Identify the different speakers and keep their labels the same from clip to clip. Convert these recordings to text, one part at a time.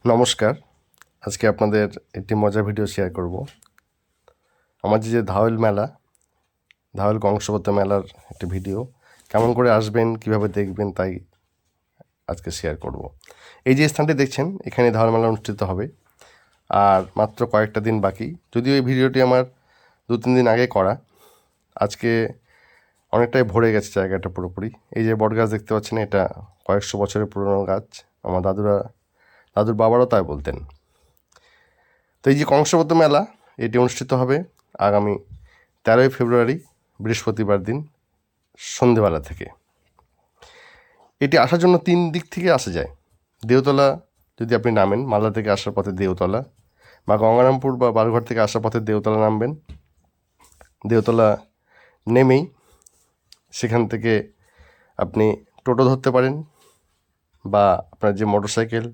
Speaker 1: নমস্কার। আজকে আপনাদের একটি মজার ভিডিও শেয়ার করব। আমার যে ধাওয়েল মেলা, ধাওয়েল কংসবদ্ধ মেলার একটি ভিডিও কেমন করে আসবেন, কিভাবে দেখবেন, তাই আজকে শেয়ার করব। এই যে স্থানটি দেখছেন, এখানে ধাওয়েল মেলা অনুষ্ঠিত হবে আর মাত্র কয়েকটা দিন বাকি। যদিও এই ভিডিওটি আমার 2-3 দিন আগে করা, আজকে অনেকটাই ভরে গেছে জায়গাটা পুরোপুরি। এই যে বট গাছ দেখতে পাচ্ছেন, এটা কয়েকশো বছরের পুরনো গাছ। আমার দাদুর বাবারও তাই বলতেন। তো এই যে কংসবদ্ধ মেলা, এটি অনুষ্ঠিত হবে আগামী 13ই ফেব্রুয়ারি বৃহস্পতিবার দিন সন্ধেবেলা থেকে। এটি আসার জন্য 3 দিক থেকে আসা যায়। দেওতলা যদি আপনি নামেন, মালদা থেকে আসার পথে দেওতলা, বা গঙ্গারামপুর বা বালুঘাট থেকে আসার পথে দেওতলা নামবেন। দেওতলা নেমেই সেখান থেকে আপনি টোটো ধরতে পারেন, বা আপনার যে মোটর সাইকেল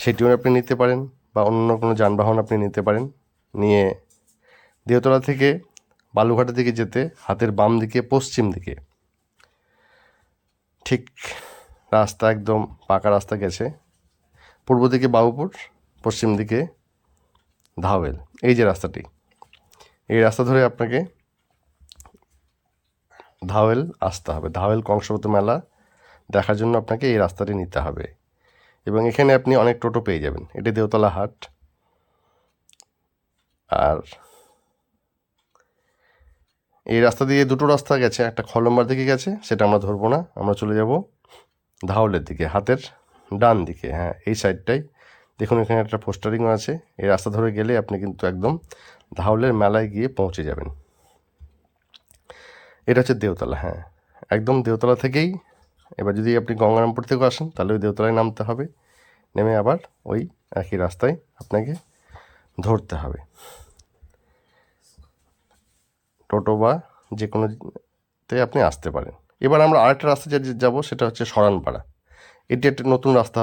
Speaker 1: সেটিও আপনি নিতে পারেন, বা অন্য কোনো যানবাহন আপনি নিতে পারেন। নিয়ে দেওতলা থেকে বালুঘাটের দিকে যেতে হাতের বাম দিকে পশ্চিম দিকে ঠিক রাস্তা, একদম পাকা রাস্তা গেছে। পূর্ব দিকে বাবুপুর, পশ্চিম দিকে ধাওয়েল। এই যে রাস্তাটি, এই রাস্তা ধরে আপনাকে ধাওয়েল আসতে হবে। ধাওয়েল কংসবদ্ধ মেলা দেখার জন্য আপনাকে এই রাস্তাটি নিতে হবে, এবং এখানে আপনি অনেক টোটো পেয়ে যাবেন। এটি দেওতলা হাট। আর এই রাস্তা দিয়ে দুটো রাস্তা গেছে, একটা খলম্বার দিকে গেছে, সেটা আমরা ধরবো না, আমরা চলে যাব ধাওলের দিকে, হাতের ডান দিকে। হ্যাঁ, এই সাইডটাই দেখুন, এখানে একটা পোস্টারিংও আছে। এই রাস্তা ধরে গেলে আপনি কিন্তু একদম ধাওলের মেলায় গিয়ে পৌঁছে যাবেন। এটা হচ্ছে দেওতলা। হ্যাঁ, একদম দেওতলা থেকেই, এবার যদি আপনি গঙ্গারামপুর থেকেও আসেন তাহলে ওই দেওতলায় নামতে হবে, নেমে আবার ওই একই রাস্তায় আপনাকে ধরতে হবে, টোটো বা যে কোনোতে আপনি আসতে পারেন। এবার আমরা আরেকটা রাস্তা যাব, সেটা হচ্ছে সরানপাড়া। এটি একটা নতুন রাস্তা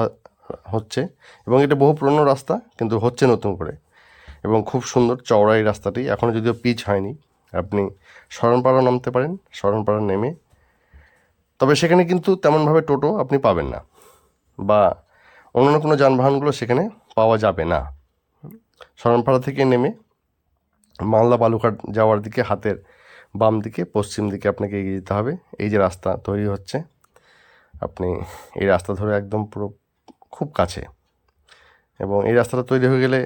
Speaker 1: হচ্ছে, এবং এটা বহু পুরনো রাস্তা, কিন্তু হচ্ছে নতুন করে, এবং খুব সুন্দর চওড়া এই রাস্তাটি। এখনও যদিও পিচ হয়নি। আপনি শরণপাড়া নামতে পারেন, শরণপাড়া নেমে, তবে সেখানে কিন্তু তেমনভাবে টোটো আপনি পাবেন না, বা অন্যান্য কোনো যানবাহনগুলো সেখানে পাওয়া যাবে না। শরণপাড়া থেকে নেমে মালদা বালুঘাট যাওয়ার দিকে হাতের বাম দিকে পশ্চিম দিকে আপনাকে এগিয়ে যেতে হবে। এই যে রাস্তা তৈরি হচ্ছে, আপনি এই রাস্তা ধরে একদম পুরো খুব কাছে, এবং এই রাস্তাটা তৈরি হয়ে গেলে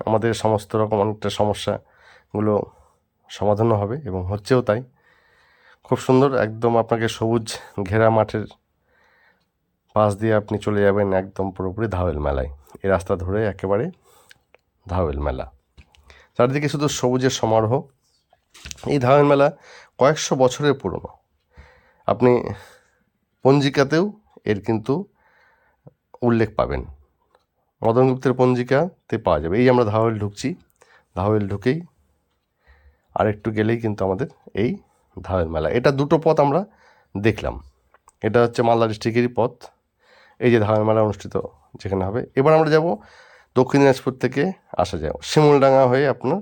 Speaker 1: আমাদের সমস্ত রকম অনেকটা সমস্যাগুলো সমাধানও হবে, এবং হচ্ছেও তাই। খুব সুন্দর, একদম আপনাকে সবুজ ঘেরা মাঠের পাশ দিয়ে আপনি চলে যাবেন একদম পুরোপুরি ধাওয়েল মেলায়। এই রাস্তা ধরে একেবারে ধাওয়েল মেলা, চারিদিকে শুধু সবুজের সমারোহ। এই ধাওয়েল মেলা কয়েকশো বছরের পুরনো। আপনি পঞ্জিকাতেও এর কিন্তু উল্লেখ পাবেন, মদন গুপ্তের পঞ্জিকাতে পাওয়া যাবে। এই আমরা ধাওয়েল ঢুকছি, ধাওয়েল ঢুকেই আরেকটু গেলেই কিন্তু আমাদের এই ধাওয়েল মেলা। এটা দুটো পথ আমরা দেখলাম। এটা হচ্ছে মালদা ডিস্ট্রিক্টেরই পথ, এই যে ধাওয়েল মেলা অনুষ্ঠিত যেখানে হবে। এবার আমরা যাব দক্ষিণ দিনাজপুর থেকে আসা যায়, শিমুলডাঙ্গা হয়ে আপনার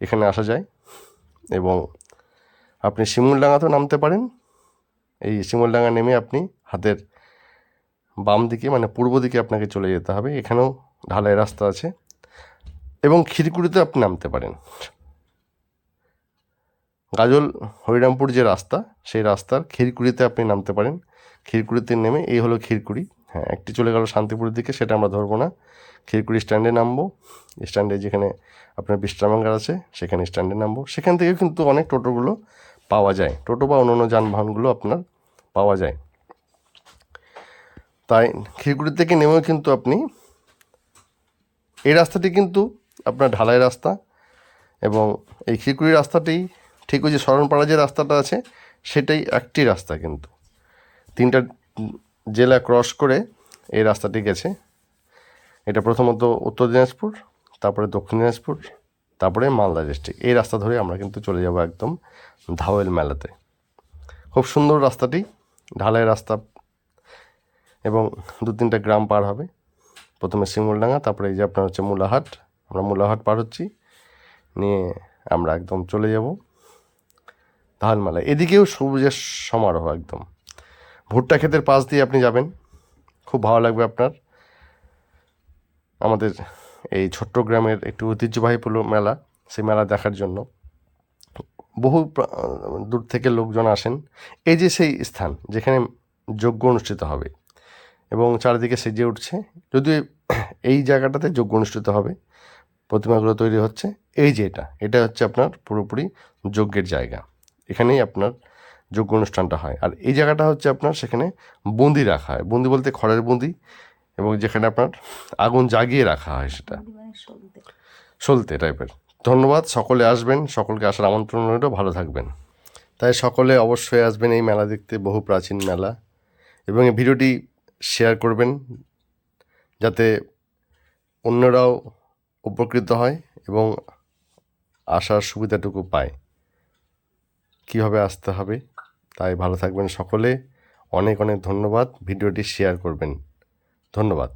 Speaker 1: এখানে আসা যায়, এবং আপনি শিমুলডাঙ্গাতেও নামতে পারেন। এই শিমুলডাঙ্গা নেমে আপনি হাতের বাম দিকে, মানে পূর্ব দিকে আপনাকে চলে যেতে হবে। এখানেও ঢালাই রাস্তা আছে, এবং খিরকুড়িতে আপনি নামতে পারেন। গাজল হরিরামপুর যে রাস্তা, সেই রাস্তার খিরকুড়িতে আপনি নামতে পারেন। খিরকুড়িতে নেমে, এই হলো খিরকুড়ি। হ্যাঁ, একটি চলে গেল শান্তিপুরের দিকে, সেটা আমরা ধরবো না। খিরকুড়ি স্ট্যান্ডে নামবো, স্ট্যান্ডে যেখানে আপনার বিশ্রামাগার আছে সেখানে স্ট্যান্ডে নামবো। সেখান থেকে কিন্তু অনেক টোটোগুলো পাওয়া যায়, টোটো বা অন্যান্য যানবাহনগুলো আপনার পাওয়া যায়। তাই খিরকুড়ি থেকে নেমেও কিন্তু আপনি, এই রাস্তাটি কিন্তু আপনার ঢালাই রাস্তা, এবং এই খিরকুড়ি রাস্তাটি ঠিক ওই যে শরণপাড়া যে রাস্তাটা আছে সেটাই একটি রাস্তা, কিন্তু 3টা জেলা ক্রস করে এই রাস্তাটি গেছে। এটা প্রথমত উত্তর দিনাজপুর, তারপরে দক্ষিণ দিনাজপুর, তারপরে মালদা ডিস্ট্রিক্ট। এই রাস্তা ধরে আমরা কিন্তু চলে যাব একদম ধাওয়েল মেলাতে। খুব সুন্দর রাস্তাটি, ঢালাই রাস্তা, এবং 2-3টা গ্রাম পার হবে। প্রথমে শিমুলডাঙ্গা, তারপরে এই যে আপনার হচ্ছে মুলাহাট। আমরা মুলাহাট পার হচ্ছি, নিয়ে আমরা একদম চলে যাব ধাওয়েল মেলায়। এদিকেও সবুজের সমারোহ একদম। ভুট্টা ক্ষেতের পাশ দিয়ে আপনি যাবেন, খুব ভালো লাগবে আপনার। আমাদের এই ছোট্ট গ্রামের একটি ঐতিহ্যবাহী মেলা, সেই মেলা দেখার জন্য বহু দূর থেকে লোকজন আসেন। এই যে সেই স্থান যেখানে যজ্ঞ অনুষ্ঠিত হবে এবং চারিদিকে সেজে উঠছে, যদিও এই জায়গাটাতে যজ্ঞ অনুষ্ঠিত হবে, প্রতিমাগুলো তৈরি হচ্ছে। এই যে এটা হচ্ছে আপনার পুরোপুরি যজ্ঞের জায়গা, এখানেই আপনার যজ্ঞ অনুষ্ঠানটা হয়। আর এই জায়গাটা হচ্ছে আপনার, সেখানে বুঁদি রাখা হয়, বুঁদি বলতে খড়ের বুঁদি, এবং যেখানে আপনার আগুন জাগিয়ে রাখা হয়, সেটা সলতে টাইপের। ধন্যবাদ, সকলে আসবেন, সকলকে আসার আমন্ত্রণ রইল, ভালো থাকবেন। তাই সকলে অবশ্যই আসবেন এই মেলা দেখতে, বহু প্রাচীন মেলা, এবং এই ভিডিওটি শেয়ার করবেন যাতে অন্যরাও উপকৃত হয় এবং আসার সুবিধাটুকু পায়, কীভাবে আসতে হবে। তাই ভালো থাকবেন সকলে, অনেক অনেক ধন্যবাদ, ভিডিওটি শেয়ার করবেন, ধন্যবাদ।